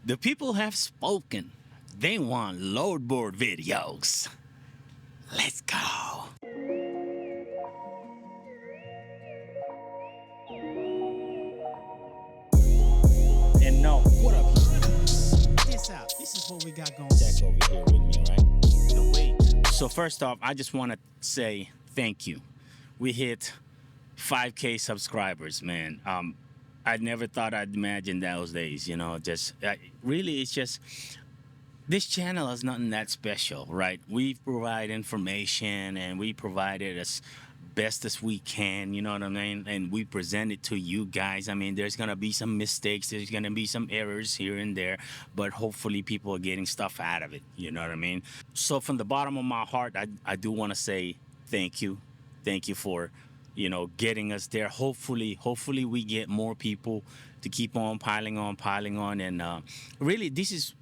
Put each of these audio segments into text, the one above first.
The people have spoken. They want load board videos. Let's go. And no, what up? This out. This is what we got going. Deck over here with me, right? No, wait. So first off, I just want to say thank you. We hit 5K subscribers, man. I never thought I'd imagine those days, you know. Really, it's just this channel is nothing that special, right? We provide information and we provide it as best as we can, you know what I mean? And we present it to you guys. I mean, there's gonna be some mistakes, there's gonna be some errors here and there, but hopefully people are getting stuff out of it, you know what I mean? So from the bottom of my heart, I do want to say thank you. Thank you for, you know, getting us there. Hopefully we get more people to keep on piling on. And really, this is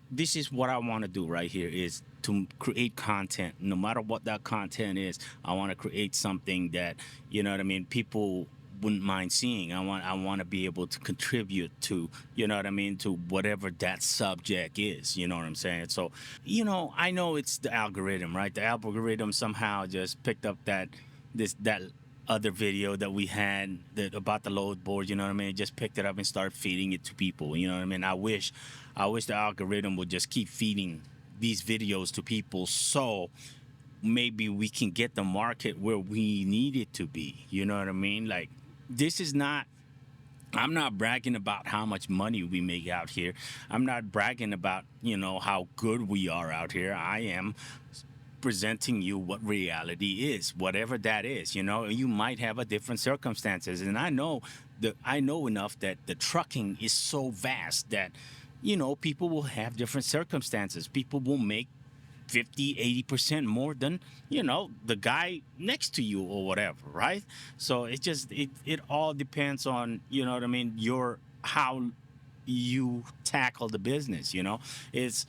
what I want to do right here, is to create content. No matter what that content is, I want to create something that, you know what I mean, people wouldn't mind seeing. I want to be able to contribute to, you know what I mean, to whatever that subject is, you know what I'm saying? So, you know, I know it's the algorithm, right? The algorithm somehow just picked up that other video that we had about the load board, you know what I mean? Just picked it up and started feeding it to people, you know what I mean? I wish the algorithm would just keep feeding these videos to people, so maybe we can get the market where we need it to be, you know what I mean? Like, I'm not bragging about how much money we make out here. I'm not bragging about, you know, how good we are out here. I am presenting you what reality is, whatever that is. You know, you might have a different circumstances, and I know enough that the trucking is so vast that, you know, people will have different circumstances. People will make 50-80% more than, you know, the guy next to you or whatever, right? So it all depends on, you know what I mean, how you tackle the business, you know. It's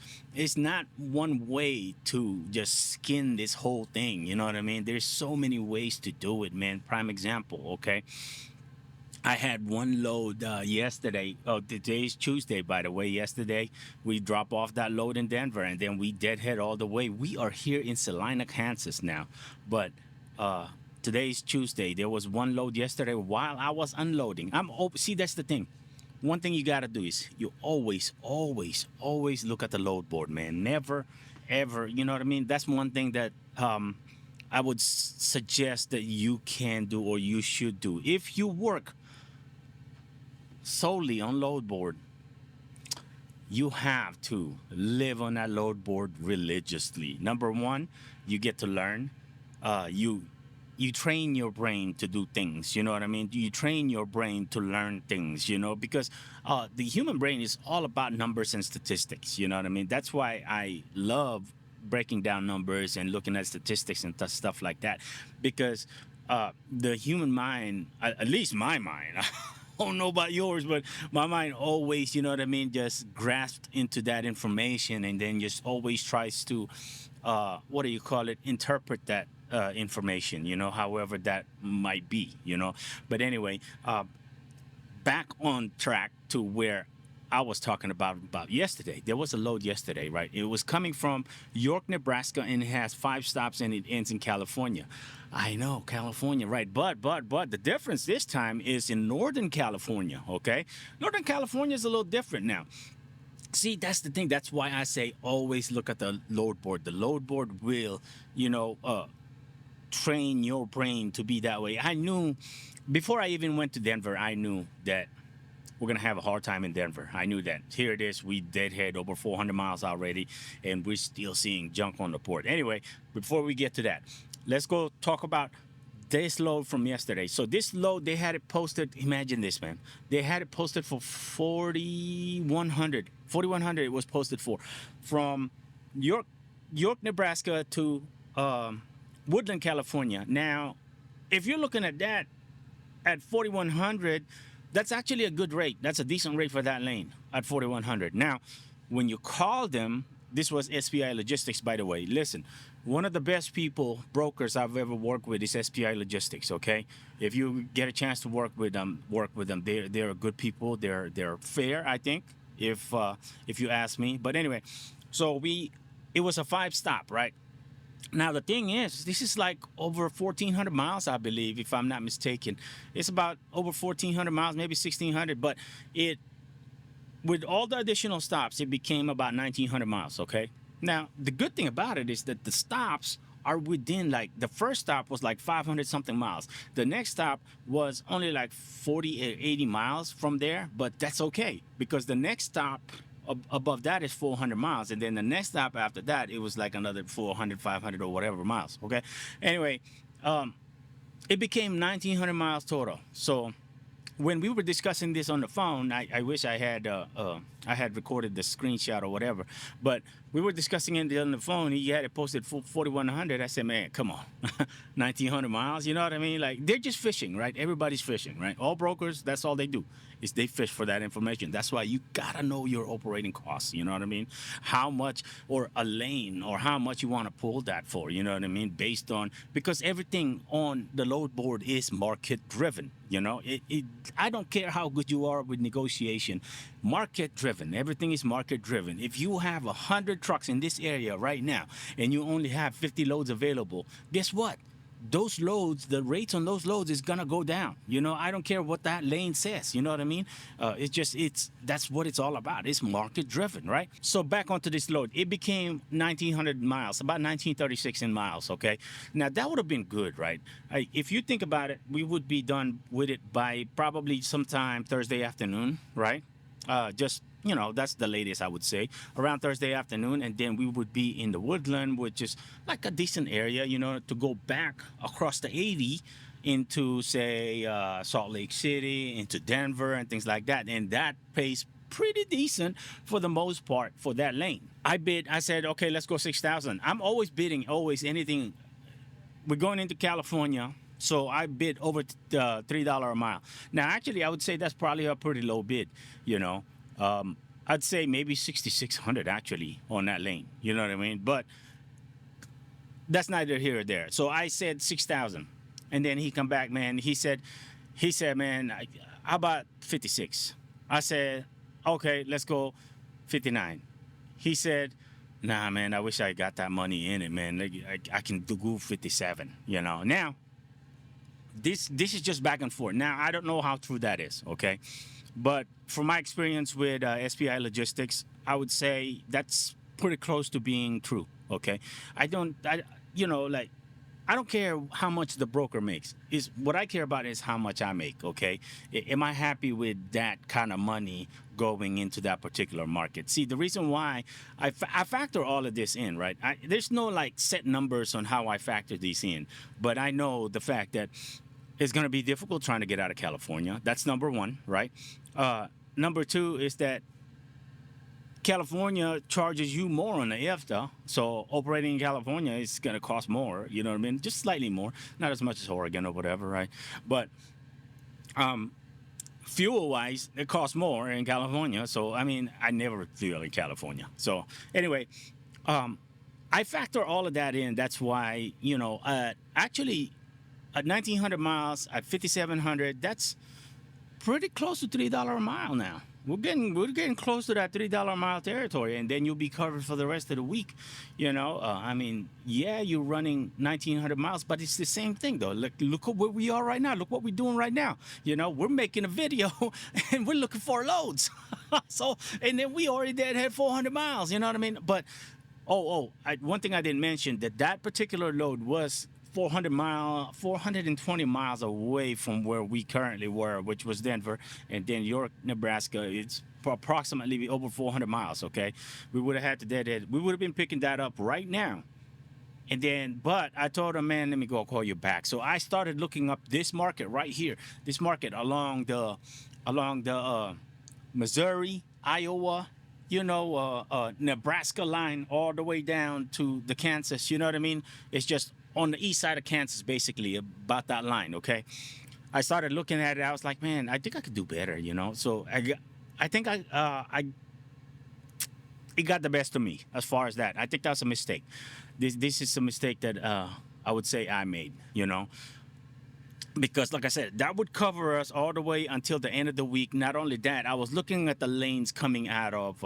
not one way to just skin this whole thing, you know what I mean. There's so many ways to do it, man. Prime example, okay, I had one load yesterday. Oh, today's Tuesday, by the way. Yesterday we drop off that load in Denver, and then we deadhead all the way. We are here in Salina, Kansas now, but today's Tuesday. There was one load yesterday while I was unloading. See, that's the thing. One thing you got to do is you always look at the load board, man. Never, ever, you know what I mean? That's one thing that I would suggest that you can do, or you should do. If you work solely on load board, you have to live on that load board religiously. Number one, you get to learn. You train your brain to do things, you know what I mean? You train your brain to learn things, you know, because the human brain is all about numbers and statistics, you know what I mean? That's why I love breaking down numbers and looking at statistics and stuff like that, because the human mind, at least my mind, I don't know about yours, but my mind always, you know what I mean, just grasped into that information, and then just always tries to, interpret that information, you know, however that might be, you know. But anyway, back on track to where I was talking about yesterday. There was a load yesterday, right? It was coming from York, Nebraska, and it has 5 stops, and it ends in California. I know, California, right? But the difference this time is in Northern California, okay? Northern California is a little different now. See, that's the thing. That's why I say always look at the load board. The load board will, you know, train your brain to be that way. I knew, before I even went to Denver, I knew that we're going to have a hard time in Denver. I knew that. Here it is. We deadhead over 400 miles already, and we're still seeing junk on the port. Anyway, before we get to that, let's go talk about this load from yesterday. So this load, they had it posted. Imagine this, man. They had it posted for 4,100. 4,100 it was posted for. From York, Nebraska to Woodland, California. Now, if you're looking at that at 4,100, that's actually a good rate. That's a decent rate for that lane at 4,100. Now, when you call them, this was SPI Logistics, by the way. Listen, one of the best brokers I've ever worked with is SPI Logistics, okay? If you get a chance to work with them. They're good people. They're fair, I think. if you ask me. But anyway, so it was a 5 stop, right? Now the thing is, this is like over 1,400 miles, I believe, if I'm not mistaken. It's about over 1,400 miles, maybe 1,600. But it, with all the additional stops, it became about 1,900 miles. Okay. Now the good thing about it is that the stops are within, like, the first stop was like 500 something miles. The next stop was only like 40 or 80 miles from there, but that's okay because the next stop above that is 400 miles, and then the next stop after that it was like another 400, 500 or whatever miles. Okay. Anyway, it became 1,900 miles total. So when we were discussing this on the phone, I wish I had recorded the screenshot or whatever, but we were discussing it on the phone. He had it posted for 4,100. I said, man, come on, 1,900 miles. You know what I mean? Like, they're just fishing, right? Everybody's fishing, right? All brokers, that's all they do is they fish for that information. That's why you gotta know your operating costs. You know what I mean? How much, or a lane, or how much you want to pull that for. You know what I mean? Based on, because everything on the load board is market driven. You know, I don't care how good you are with negotiation. Market driven. Everything is market driven. If you have 100 trucks in this area right now and you only have 50 loads available, guess what? Those loads, the rates on those loads is gonna go down. You know, I don't care what that lane says. You know what I mean? That's what it's all about. It's market driven, right? So back onto this load, it became 1,900 miles, about 1,936 in miles. Okay, now that would have been good, right? If you think about it, we would be done with it by probably sometime Thursday afternoon, right? Just, that's the latest, I would say, around Thursday afternoon, and then we would be in the Woodland, which is like a decent area, to go back across the 80 into, say, Salt Lake City, into Denver, and things like that, and that pays pretty decent for the most part for that lane. I said, okay, let's go 6,000. I'm always bidding, always anything. We're going into California. So I bid over $3 a mile. Now, actually, I would say that's probably a pretty low bid. I'd say maybe 6,600 actually on that lane. You know what I mean? But that's neither here or there. So I said 6,000, and then he come back, man. He said, man, how about 56? I said, okay, let's go 59. He said, nah, man, I wish I got that money in it, man. I can do 57. Now. This is just back and forth. Now, I don't know how true that is, okay? But from my experience with SPI Logistics, I would say that's pretty close to being true, okay? I don't care how much the broker makes. What I care about is how much I make, okay? Am I happy with that kind of money going into that particular market? See, the reason why I factor all of this in, right? There's no, like, set numbers on how I factor these in, but I know the fact that it's going to be difficult trying to get out of California. That's number one, right? Number two is that California charges you more on the EFTA, so operating in California is going to cost more, you know what I mean? Just slightly more, not as much as Oregon or whatever, right? But fuel-wise, it costs more in California, so, I mean, I never fuel in California. So, anyway, I factor all of that in. That's why, actually, at 1,900 miles, at 5,700, that's pretty close to $3 a mile now. We're getting close to that $3 a mile territory, and then you'll be covered for the rest of the week. I mean, yeah, you're running 1,900 miles, but it's the same thing, though. Look at where we are right now. Look what we're doing right now. We're making a video, and we're looking for loads. So, and then we already had 400 miles. You know what I mean? But, one thing I didn't mention, that particular load was 420 miles away from where we currently were, which was Denver, and then York, Nebraska. It's approximately over 400 miles. Okay, we would have had to deadhead. We would have been picking that up right now. And then, but I told him, man, let me go call you back. So I started looking up this market right here, this market along the Missouri, Iowa, Nebraska line all the way down to the Kansas. You know what I mean? It's just on the east side of Kansas, basically, about that line, okay? I started looking at it. I was like, man, I think I could do better, So I think it got the best of me as far as that. I think that's a mistake. This is a mistake that I would say I made, because like I said, that would cover us all the way until the end of the week. Not only that, I was looking at the lanes coming out of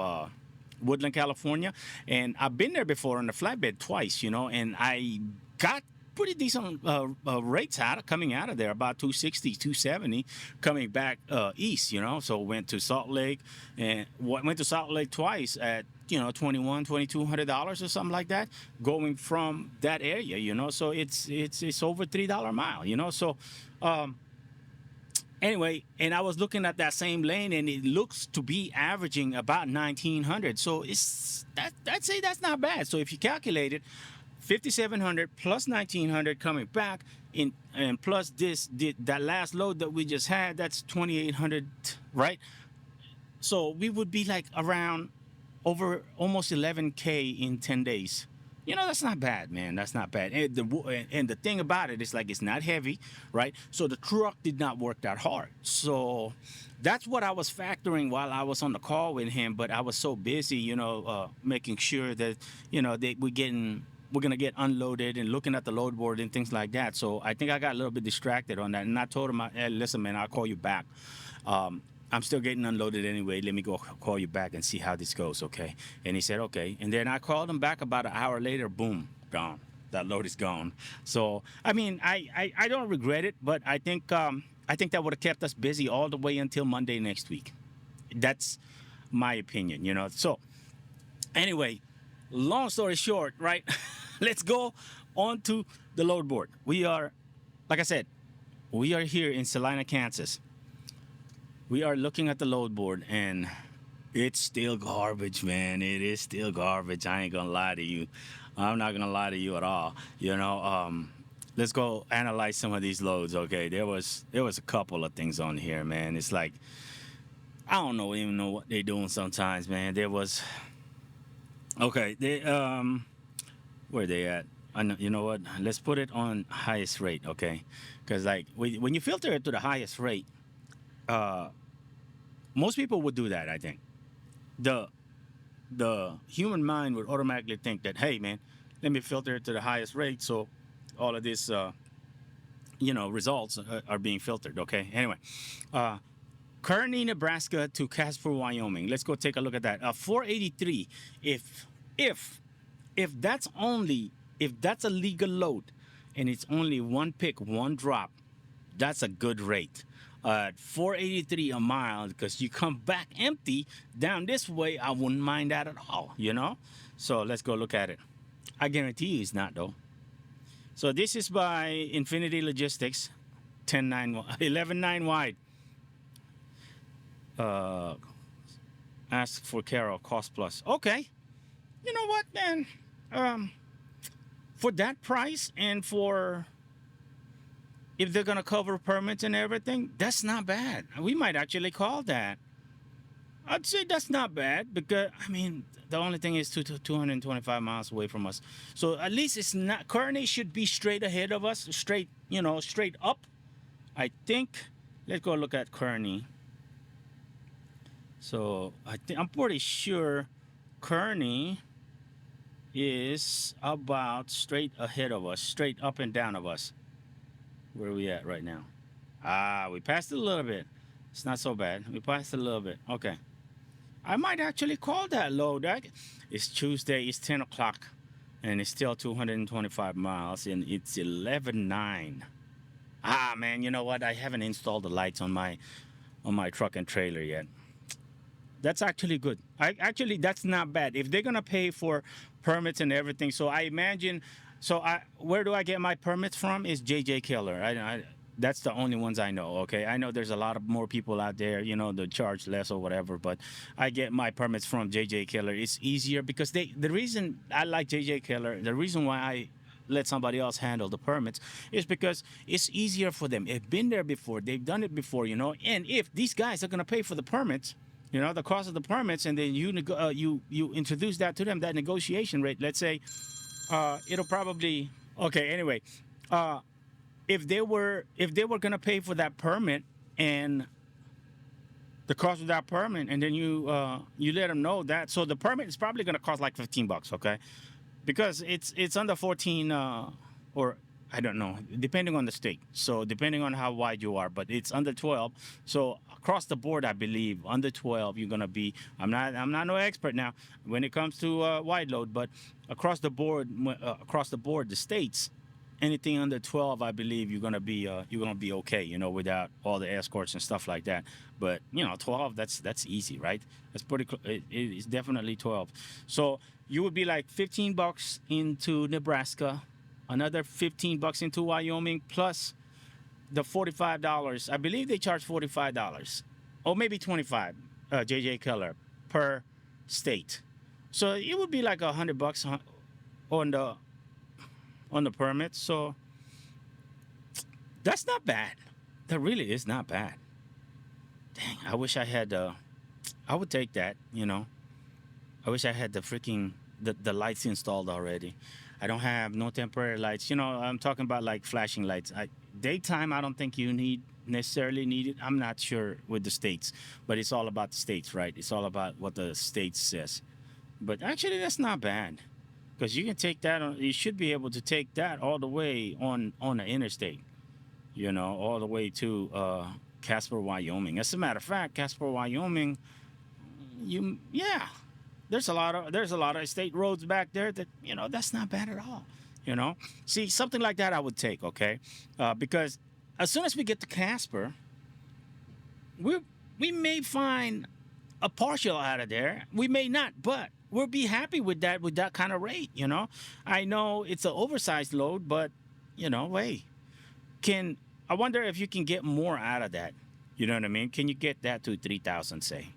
Woodland, California, and I've been there before on the flatbed twice, and I got pretty decent rates coming out of there, about 260, 270, coming back east, So went to Salt Lake and went to Salt Lake twice at $2,200 or something like that, going from that area, So it's over $3 a mile, So anyway, and I was looking at that same lane, and it looks to be averaging about 1,900. So I'd say that's not bad. So if you calculate it, 5,700 plus 1,900 coming back in, and plus that last load that we just had, that's 2,800, right? So we would be like around over almost 11K in 10 days. That's not bad, man. That's not bad. And the thing about it is, like, it's not heavy, right? So the truck did not work that hard. So that's what I was factoring while I was on the call with him. But I was so busy, making sure that, we're going to get unloaded and looking at the load board and things like that. So I think I got a little bit distracted on that. And I told him, hey, listen, man, I'll call you back. I'm still getting unloaded anyway. Let me go call you back and see how this goes, okay? And he said, okay. And then I called him back about an hour later. Boom, gone. That load is gone. So, I mean, I don't regret it, but I think that would have kept us busy all the way until Monday next week. That's my opinion, So, anyway, long story short, right? Let's go on to the load board. We are, like I said, we are here in Salina, Kansas. We are looking at the load board, and it's still garbage, man. It is still garbage. I ain't gonna lie to you. I'm not gonna lie to you at all. Let's go analyze some of these loads. Okay, there was a couple of things on here, man. It's like, I don't even know what they're doing sometimes, man. There was, okay, where they at? You know what? Let's put it on highest rate, okay? Because like when you filter it to the highest rate, most people would do that, I think. The human mind would automatically think that, hey, man, let me filter it to the highest rate, so all of this, results are being filtered, okay? Anyway, Kearney, Nebraska to Casper, Wyoming. Let's go take a look at that. 483. If that's a legal load and it's only one pick, one drop, that's a good rate. 483 a mile, because you come back empty down this way, I wouldn't mind that at all, So let's go look at it. I guarantee you it's not, though. So this is by Infinity Logistics, 11.9 wide. Ask for Carol, cost plus. Okay. You know what, man? For that price, and for if they're gonna cover permits and everything, that's not bad. We might actually call that. I'd say that's not bad, because I mean, the only thing is 225 miles away from us. So at least it's not. Kearney should be straight ahead of us, straight up. I think. Let's go look at Kearney. So I'm pretty sure Kearney is about straight ahead of us, straight up and down of us. Where are we at right now? We passed it a little bit. It's not so bad. We passed it a little bit. Okay. I might actually call that load. It's Tuesday. It's 10 o'clock. And it's still 225 miles. And it's 11.9. Man, you know what? I haven't installed the lights on my truck and trailer yet. That's actually good. That's not bad. If they're going to pay for permits and everything. So I imagine... where do I get my permits from? Is JJ Keller. That's the only ones I know, okay? I know there's a lot of more people out there, that charge less or whatever, but I get my permits from JJ Keller. It's easier because the reason I like JJ Keller, the reason why I let somebody else handle the permits is because it's easier for them. They've been there before. They've done it before, and if these guys are going to pay for the permits, the cost of the permits, and then you introduce that to them, that negotiation rate, let's say, it'll probably anyway, if they were gonna pay for that permit and the cost of that permit, and then you let them know that, so the permit is probably gonna cost like $15, okay, because it's under 14 or I don't know, depending on the state. So depending on how wide you are, but it's under 12. So across the board, I believe under 12, you're gonna be. I'm not no expert now when it comes to wide load, but across the board, the states, anything under 12, I believe you're gonna be okay. Without all the escorts and stuff like that. But 12, that's easy, right? That's it's definitely 12. So you would be like $15 into Nebraska, another $15 into Wyoming, plus the $45. I believe they charge $45, or maybe 25. JJ Keller per state. So it would be like $100 on the permit. So that's not bad. That really is not bad. Dang, I wish I had. I would take that. I wish I had the lights installed already. I don't have no temporary lights. I'm talking about like flashing lights. Daytime, I don't think you necessarily need it. I'm not sure with the states, but it's all about the states, right? It's all about what the state says. But actually, that's not bad, because you can take that. You should be able to take that all the way on the interstate. All the way to Casper, Wyoming. As a matter of fact, Casper, Wyoming, yeah, there's a lot of state roads back there that that's not bad at all. See, something like that I would take, okay, because as soon as we get to Casper, we may find a partial out of there. We may not, but we'll be happy with that kind of rate. I know it's an oversized load, but hey, I wonder if you can get more out of that. You know what I mean? Can you get that to 3,000, say?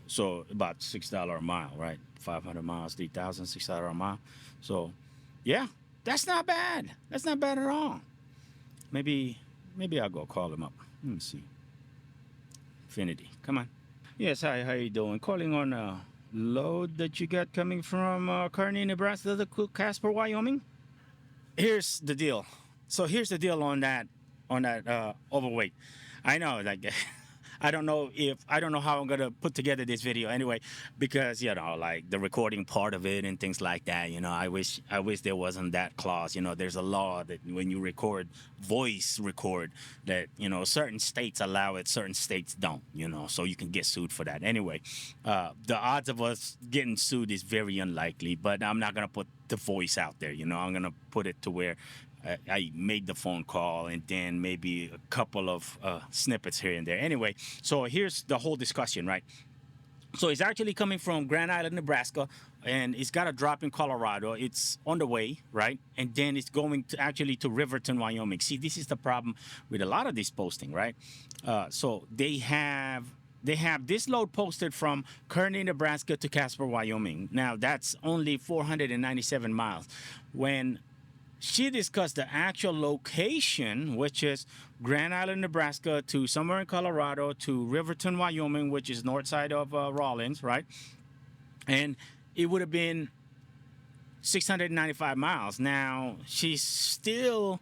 So about $6 a mile, right? 500 miles, 3,000, $6 a mile. So, yeah, that's not bad. That's not bad at all. Maybe I'll go call him up. Let me see. Infinity, come on. Yes, hi. How you doing? Calling on a load that you got coming from Kearney, Nebraska to Casper, Wyoming. Here's the deal. So here's the deal on that overweight. I know, like, I don't know how I'm gonna put together this video anyway, because like the recording part of it and things like that. I wish there wasn't that clause. There's a law that when you voice record, that certain states allow it, certain states don't. So you can get sued for that. Anyway, the odds of us getting sued is very unlikely, but I'm not gonna put the voice out there. I'm gonna put it to where I made the phone call and then maybe a couple of snippets here and there. Anyway, so here's the whole discussion, right? So it's actually coming from Grand Island, Nebraska, and it's got a drop in Colorado. It's on the way, right? And then it's going to Riverton, Wyoming. See, this is the problem with a lot of this posting, right? So they have this load posted from Kearney, Nebraska to Casper, Wyoming. Now, that's only 497 miles. When she discussed the actual location, which is Grand Island, Nebraska to somewhere in Colorado to Riverton, Wyoming, which is north side of Rawlins, right? And it would have been 695 miles. Now, she's still,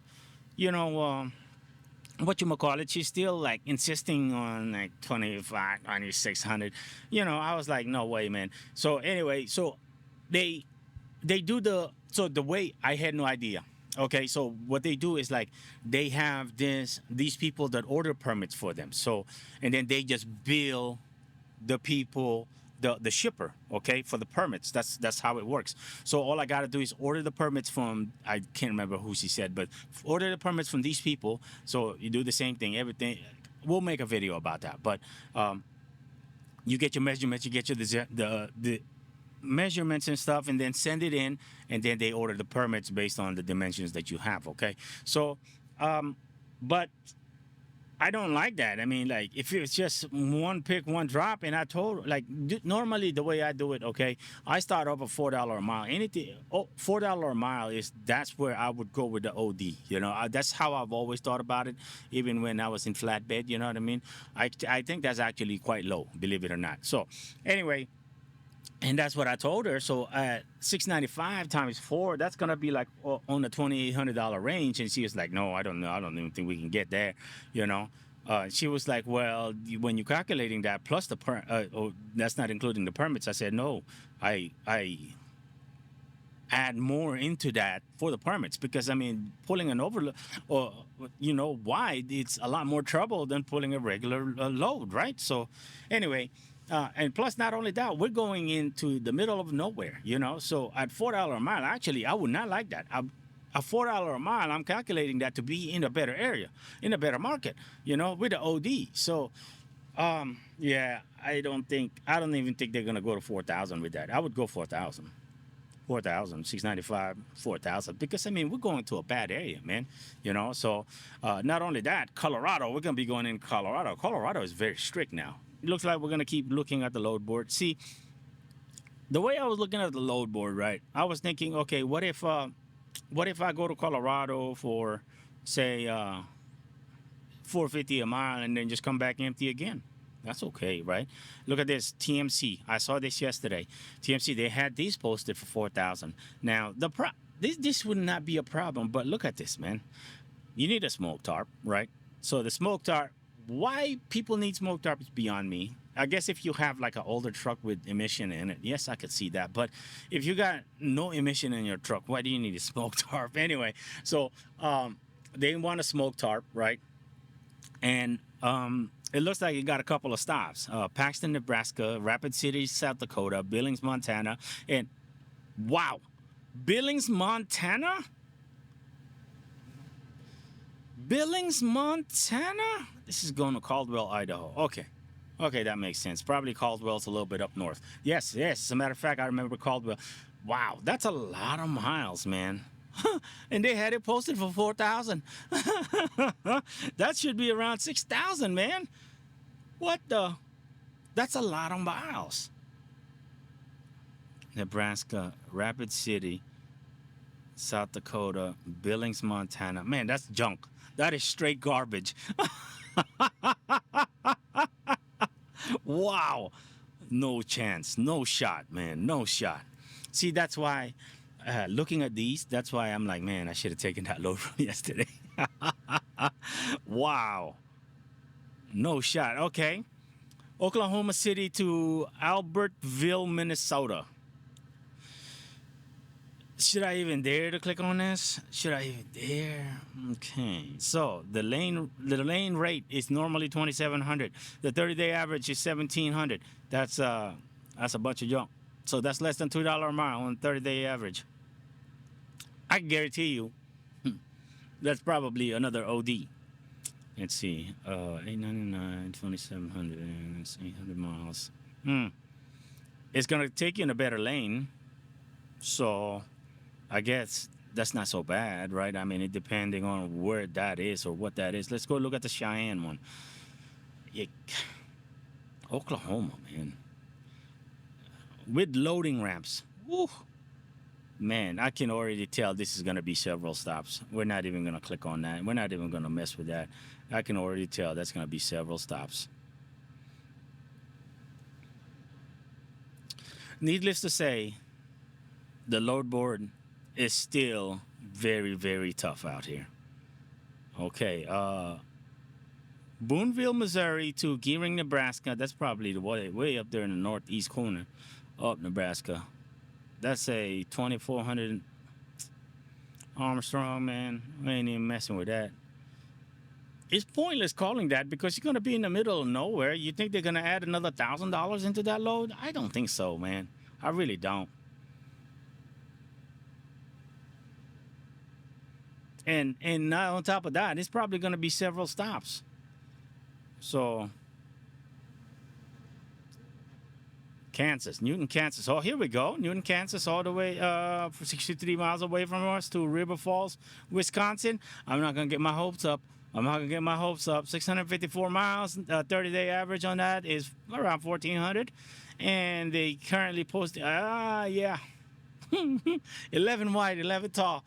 she's still like insisting on like 2,600. I was like, no way, man. So anyway, so they do the way, I had no idea. Okay, so what they do is like they have these people that order permits for them. So, and then they just bill the people, the shipper, okay, for the permits. That's how it works. So all I gotta do is order the permits from, I can't remember who she said, but order the permits from these people. So you do the same thing, everything. We'll make a video about that. But you get your measurements, you get your the measurements and stuff, and then send it in, and then they order the permits based on the dimensions that you have. Okay, so but I don't like that. I mean, like, if it's just one pick, one drop, and I told, like, normally the way I do it, okay, I start off at $4 a mile. Anything, $4 a mile that's where I would go with the OD. That's how I've always thought about it, even when I was in Flatbed. You know what I mean? I think that's actually quite low, believe it or not. So, anyway. And that's what I told her. So at $695 times 4, that's gonna be like on the $2,800 range. And she was like, "No, I don't know. I don't even think we can get there." She was like, "Well, when you're calculating that plus the that's not including the permits." I said, "No, add more into that for the permits, because I mean, pulling an overload or wide, it's a lot more trouble than pulling a regular load, right? So anyway, and plus, not only that, we're going into the middle of nowhere, so at $4 a mile, actually I would not like that. A $4 a mile, I'm calculating that to be in a better area, in a better market, with the OD. So yeah, I don't even think they're gonna go to 4,000 with that. I would go 4,000. 4,000, 695, 4,000. Because I mean, we're going to a bad area, man. So not only that, Colorado, we're gonna be going in Colorado. Colorado is very strict now. It looks like we're gonna keep looking at the load board. See, the way I was looking at the load board, right? I was thinking, okay, what if I go to Colorado for, say, 450 a mile, and then just come back empty again? That's okay, right? Look at this, TMC. I saw this yesterday. TMC, they had these posted for 4,000. Now, this would not be a problem, but look at this, man. You need a smoke tarp, right? So the smoke tarp, why people need smoke tarp is beyond me. I guess if you have like an older truck with emission in it, yes, I could see that. But if you got no emission in your truck, why do you need a smoke tarp anyway? So they want a smoke tarp, right? And it looks like you got a couple of stops: Paxton, Nebraska; Rapid City, South Dakota; Billings, Montana; and wow, Billings, Montana. Billings, Montana. This is going to Caldwell, Idaho. Okay, that makes sense. Probably Caldwell's a little bit up north. Yes. As a matter of fact, I remember Caldwell. Wow, that's a lot of miles, man. And they had it posted for 4,000. That should be around 6,000, man. What the? That's a lot of miles. Nebraska, Rapid City, South Dakota, Billings, Montana. Man, that's junk. That is straight garbage. Wow. No chance. No shot, man. No shot. See, that's why, looking at these, that's why I'm like, man, I should have taken that load from yesterday. Wow. No shot. Okay. Oklahoma City to Albertville, Minnesota. Should I even dare to click on this? Should I even dare? Okay. So the lane rate is normally 2,700. The 30-day average is 1,700. That's a bunch of junk. So that's less than $2 a mile on 30-day average. I can guarantee you, that's probably another OD. Let's see, 899, 2,700, that's 800 miles. It's gonna take you in a better lane, so I guess that's not so bad, right? I mean, it depending on where that is or what that is. Let's go look at the Cheyenne one. Oklahoma, man, with loading ramps. Woo. Man, I can already tell this is going to be several stops. We're not even going to click on that. We're not even going to mess with that. I can already tell that's going to be several stops. Needless to say, the load board is still very, very tough out here. Okay, Boonville, Missouri to Gearing, Nebraska. That's probably the way up there in the northeast corner of Nebraska. That's a 2,400 Armstrong, man. I ain't even messing with that. It's pointless calling that because you're going to be in the middle of nowhere. You think they're going to add another $1,000 into that load? I don't think so, man. I really don't. And on top of that, it's probably going to be several stops. So, Kansas, Newton, Kansas. Oh, here we go. Newton, Kansas, all the way 63 miles away from us to River Falls, Wisconsin. I'm not going to get my hopes up. 654 miles. 30-day average on that is around 1,400. And they currently posted, 11 wide, 11 tall.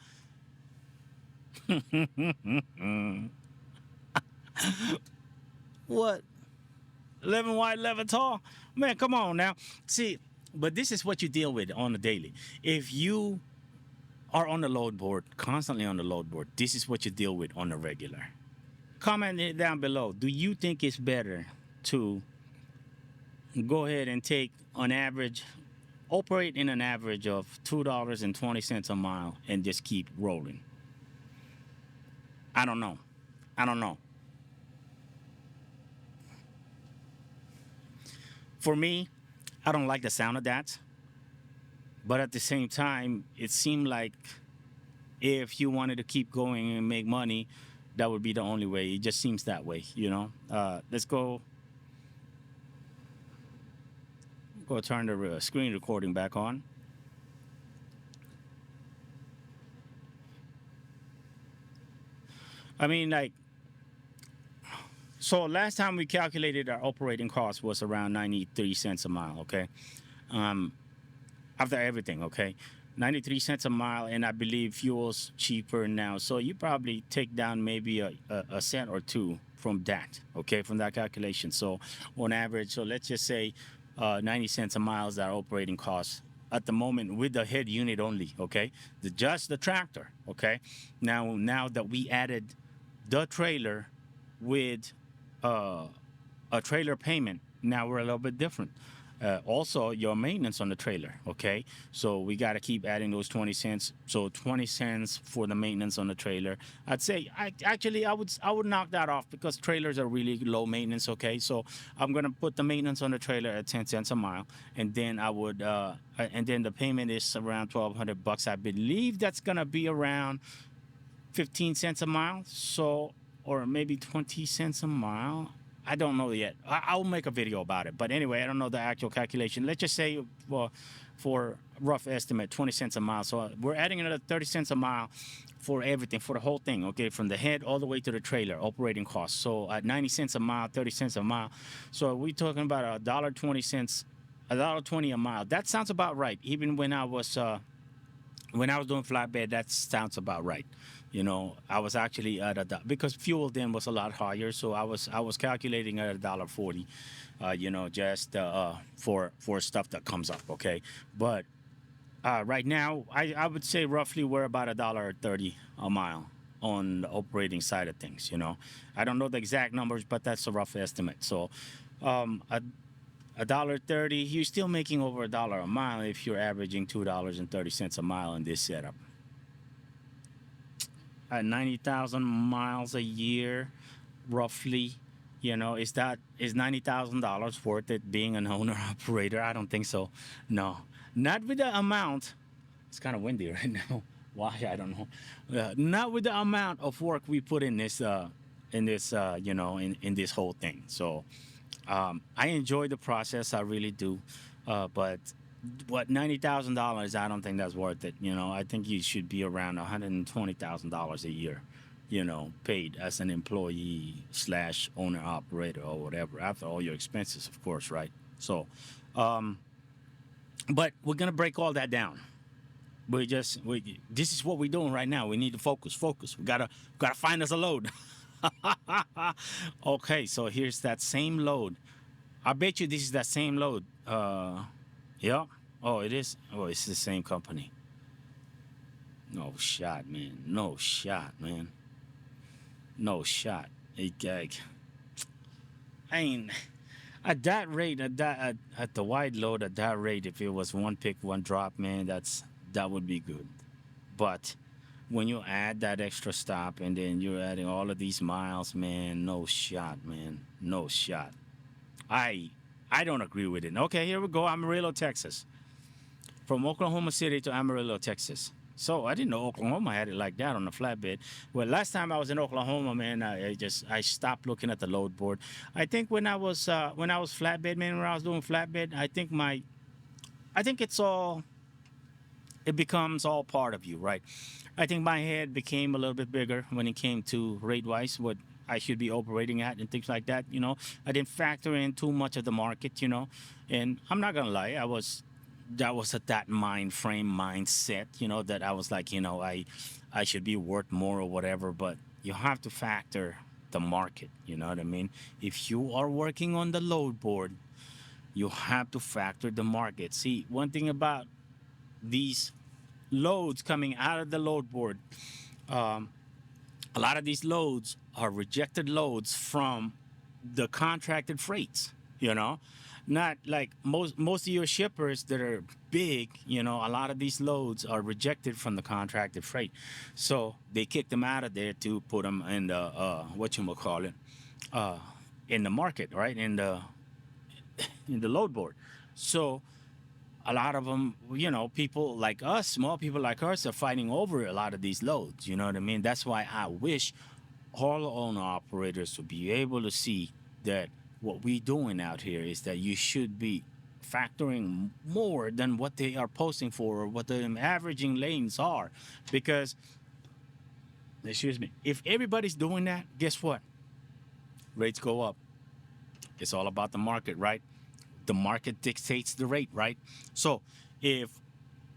What? 11 wide, 11 tall? Man, come on now. See, but this is what you deal with on a daily. If you are on the load board, constantly on the load board, this is what you deal with on a regular. Comment it down below. Do you think it's better to go ahead and take, on average, operate in an average of $2.20 a mile and just keep rolling. I don't know. I don't know. For me, I don't like the sound of that. But at the same time, it seemed like if you wanted to keep going and make money, that would be the only way. It just seems that way, you know. Let's go turn the screen recording back on. I mean, like, so last time we calculated our operating cost was around 93 cents a mile, okay? Um, After everything, okay? 93 cents a mile, and I believe fuel's cheaper now. So you probably take down maybe a cent or two from that, okay, from that calculation. So on average, so let's just say 90 cents a mile is our operating cost at the moment with the head unit only, okay? Just the tractor, okay? Now that we added the trailer with a trailer payment, now we're a little bit different. Also, your maintenance on the trailer, okay? So we got to keep adding those 20 cents. So 20 cents for the maintenance on the trailer. I'd say, I would knock that off because trailers are really low maintenance, okay? So I'm gonna put the maintenance on the trailer at 10 cents a mile, and then and then the payment is around $1,200. I believe that's gonna be around 15 cents a mile. So, or maybe 20 cents a mile. I don't know yet. I'll make a video about it. But anyway, I don't know the actual calculation. Let's just say, for rough estimate, 20 cents a mile. So we're adding another 30 cents a mile for everything, for the whole thing, okay? From the head all the way to the trailer, operating costs. So at 90 cents a mile, 30 cents a mile. So we're talking about $1.20 a mile. That sounds about right. Even when I was doing flatbed, that sounds about right. You know, I was actually at because fuel then was a lot higher, so I was calculating at $1.40, you know, just for stuff that comes up, okay. But right now, I would say roughly we're about $1.30 a mile on the operating side of things. You know, I don't know the exact numbers, but that's a rough estimate. So, $1.30, you're still making over $1 a mile if you're averaging $2.30 a mile in this setup. At 90,000 miles a year, roughly, you know, is $90,000 worth it being an owner operator? I don't think so. No, not with the amount. It's kind of windy right now. Why? I don't know. Not with the amount of work we put in this, you know, in this whole thing. So, I enjoy the process. I really do. But what, $90,000? I don't think that's worth it. You know, I think you should be around $120,000 a year, you know, paid as an employee slash owner operator or whatever, after all your expenses, of course, right? So, but we're gonna break all that down. This is what we're doing right now. We need to focus. We gotta find us a load. Okay, so here's that same load. I bet you this is that same load. Yeah. Oh, it is. Oh, it's the same company. No shot, man. No shot, man. No shot. I mean, at that rate, at the wide load, at that rate, if it was one pick, one drop, man, that would be good. But when you add that extra stop and then you're adding all of these miles, man, no shot, man. No shot. I don't agree with it. Okay, here we go. Amarillo, Texas. From Oklahoma City to Amarillo, Texas. So I didn't know Oklahoma had it like that on the flatbed. Well, last time I was in Oklahoma, man, I stopped looking at the load board. I think when I was flatbed, man, when I was doing flatbed, I think it becomes all part of you, right? I think my head became a little bit bigger when it came to rate-wise, what I should be operating at and things like that, you know. I didn't factor in too much of the market, you know. And I'm not gonna lie, that was at that mindset, you know, that I was like, you know, I should be worth more or whatever, but you have to factor the market, you know what I mean? If you are working on the load board, you have to factor the market. See, one thing about these loads coming out of the load board, a lot of these loads are rejected loads from the contracted freights, you know. not like most of your shippers that are big, you know, a lot of these loads are rejected from the contracted freight, so they kick them out of there to put them in the what you call it, uh, in the market, right, in the load board. So a lot of them, you know, people like us, small people like us, are fighting over a lot of these loads. You know what I mean? That's why I wish all owner operators would be able to see that what we doing out here is that you should be factoring more than what they are posting for or what the averaging lanes are, because excuse me, if everybody's doing that, guess what? Rates go up. It's all about the market, right? The market dictates the rate, right? So if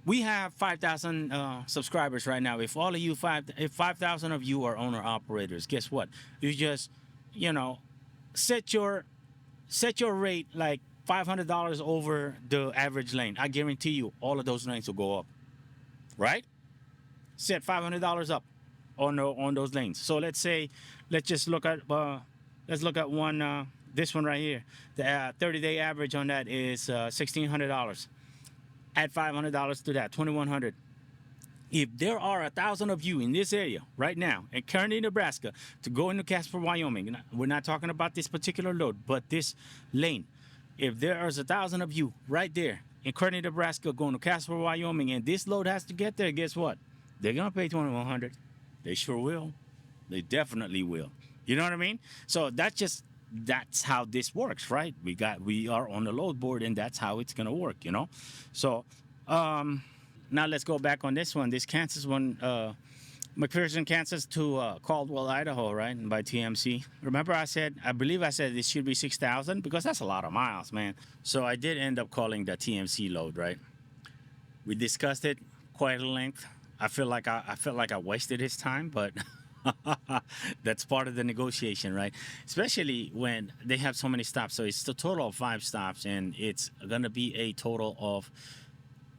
we have 5,000 subscribers right now, if all of you if 5,000 of you are owner operators, guess what? You just, you know, set your rate like $500 over the average lane. I guarantee you, all of those lanes will go up, right? Set $500 up on those lanes. So let's just look at one. This one right here, the 30-day average on that is $1,600. Add $500 to that, $2,100. If there are 1,000 of you in this area right now in Kearney, Nebraska, to go into Casper, Wyoming, we're not talking about this particular load, but this lane. If there is 1,000 of you right there in Kearney, Nebraska, going to Casper, Wyoming, and this load has to get there, guess what? They're gonna pay $2,100. They sure will. They definitely will. You know what I mean? So that's how this works, right? We are on the load board, and that's how it's gonna work, you know. So now let's go back on this one. This Kansas one, McPherson, Kansas to Caldwell, Idaho, right? And by TMC. Remember I believe I said this should be 6,000 because that's a lot of miles, man. So I did end up calling the TMC load, right? We discussed it quite at length. I felt like I wasted his time, but that's part of the negotiation, right? Especially when they have so many stops. So it's a total of 5 stops, and it's going to be a total of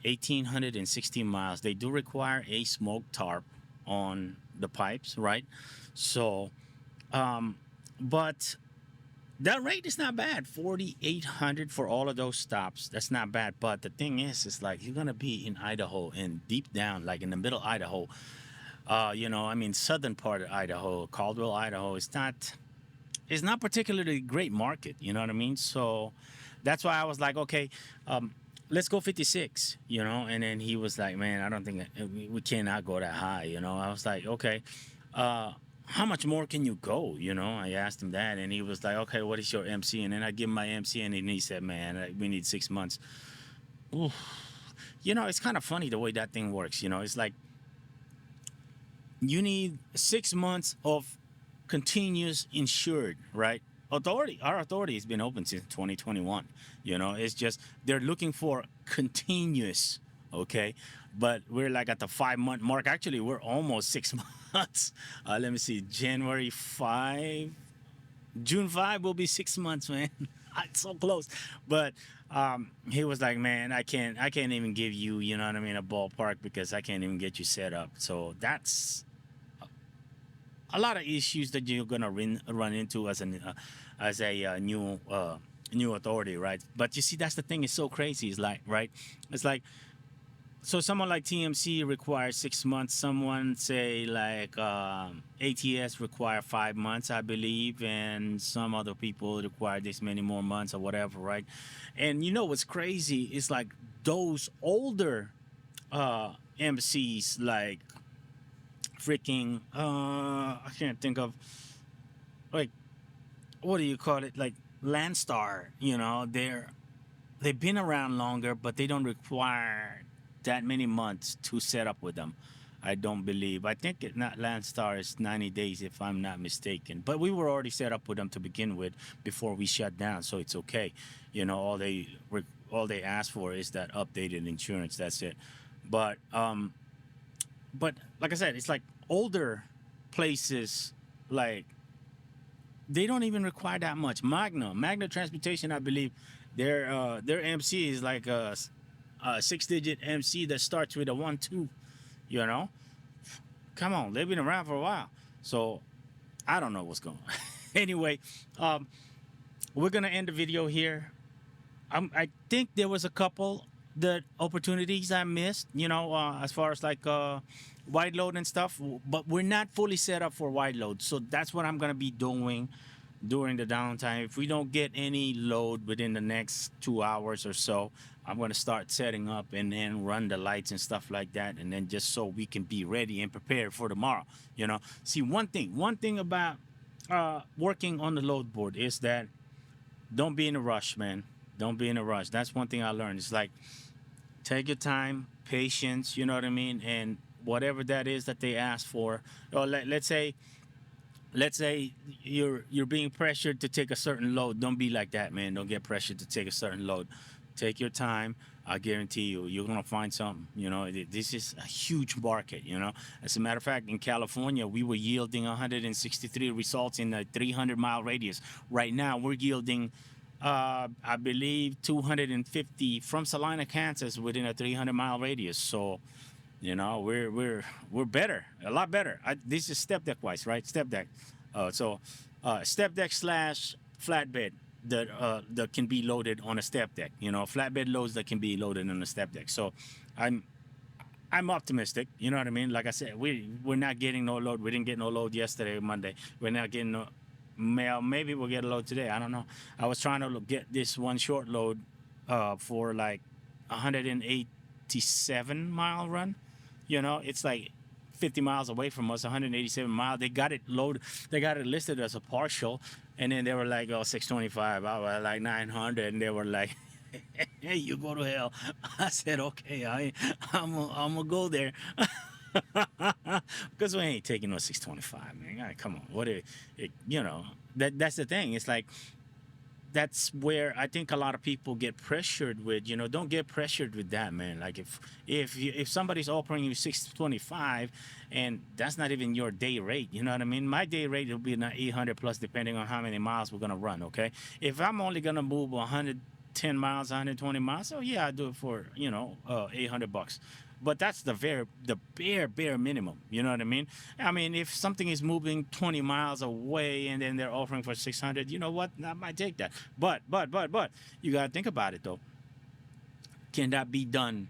1,860 miles. They do require a smoke tarp on the pipes, right? So, but that rate is not bad. 4,800 for all of those stops. That's not bad. But the thing is, it's like you're going to be in Idaho, and deep down, like in the middle of Idaho, you know, I mean, southern part of Idaho, Caldwell, Idaho, it's not particularly great market. You know what I mean? So that's why I was like, okay, let's go 56. You know, and then he was like, man, I don't think we cannot go that high. You know, I was like, okay, how much more can you go? You know, I asked him that, and he was like, okay, what is your MC? And then I give him my MC, and then he said, man, we need 6 months. Oof. You know, it's kind of funny the way that thing works. You know, it's like, you need 6 months of continuous insured, right? Our authority has been open since 2021. You know, it's just they're looking for continuous, okay? But we're like at the 5-month mark. Actually, we're almost 6 months. Let me see, January 5, June 5 will be 6 months, man. It's so close. But he was like, man, I can't even give you, you know what I mean, a ballpark because I can't even get you set up. So that's a lot of issues that you're gonna run into as a new authority, right? But you see, that's the thing. It's so crazy. It's like, right? It's like, so someone like TMC requires 6 months. Someone say like ATS require 5 months, I believe, and some other people require this many more months or whatever, right? And you know what's crazy? It's like those older MCs, like freaking I can't think of, like, what do you call it, like Landstar, you know, they've been around longer, but they don't require that many months to set up with them. I don't believe. I think not Landstar is 90 days if I'm not mistaken. But we were already set up with them to begin with before we shut down, so it's okay. You know, all they ask for is that updated insurance. That's it. But like I said, it's like older places, like they don't even require that much. Magna Transportation, I believe, their MC is like a 6-digit MC that starts with a 1-2. You know, come on, they've been around for a while. So I don't know what's going on. Anyway, we're gonna end the video here. I think there was a couple the opportunities I missed, as far as like wide load and stuff. But we're not fully set up for wide load, so that's what I'm gonna be doing during the downtime. If we don't get any load within the next 2 hours or so, I'm gonna start setting up and then run the lights and stuff like that, and then just so we can be ready and prepared for tomorrow. See, one thing about working on the load board is that don't be in a rush, man. Don't be in a rush. That's one thing I learned. It's like take your time, patience. You know what I mean, and whatever that is that they ask for. Or let's say you're being pressured to take a certain load. Don't be like that, man. Don't get pressured to take a certain load. Take your time. I guarantee you're gonna find something. This is a huge market. As a matter of fact, in California, we were yielding 163 results in a 300-mile radius. Right now, we're yielding, I believe, 250 from Salina, Kansas, within a 300-mile radius. So, we're better, a lot better. This is Stepdeck wise, right? Stepdeck. Stepdeck slash flatbed that can be loaded on a step deck. Flatbed loads that can be loaded on a step deck. So, I'm optimistic. You know what I mean? Like I said, we're not getting no load. We didn't get no load yesterday, Monday. We're not getting no. Maybe we'll get a load today. I don't know. I was trying to get this one short load for like 187-mile run. It's like 50 miles away from us, 187 miles. They got it loaded. They got it listed as a partial, and then they were like, "Oh, 625." I was like 900, and they were like, "Hey, you go to hell." I said, "Okay, I'm gonna go there." Because we ain't taking no 625, man. Come on, that's the thing. It's like that's where I think a lot of people get pressured with. Don't get pressured with that, man. Like if somebody's offering you 625, and that's not even your day rate, you know what I mean? My day rate will be 800 plus, depending on how many miles we're gonna run. Okay, if I'm only gonna move 110 miles, 120 miles, yeah, I do it for $800. But that's the bare minimum. You know what I mean? I mean, if something is moving 20 miles away and then they're offering for 600, you know what? I might take that. But you gotta think about it though. Can that be done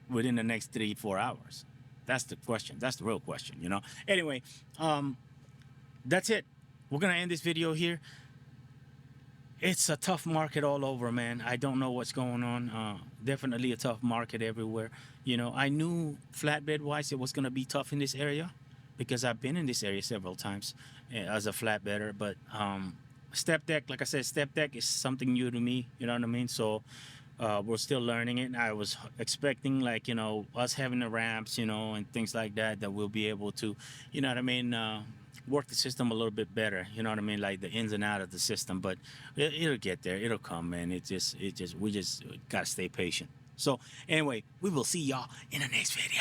within the next 3-4 hours? That's the question. That's the real question. Anyway, that's it. We're gonna end this video here. It's a tough market all over, man. I don't know what's going on. Definitely a tough market everywhere. I knew flatbed-wise it was going to be tough in this area because I've been in this area several times as a flatbedder. But step deck, like I said, step deck is something new to me. You know what I mean? So we're still learning it. I was expecting, like, us having the ramps, and things like that we'll be able to, you know what I mean, work the system a little bit better. You know what I mean? Like the ins and out of the system. But it'll get there. It'll come, man. We just got to stay patient. So anyway, we will see y'all in the next video.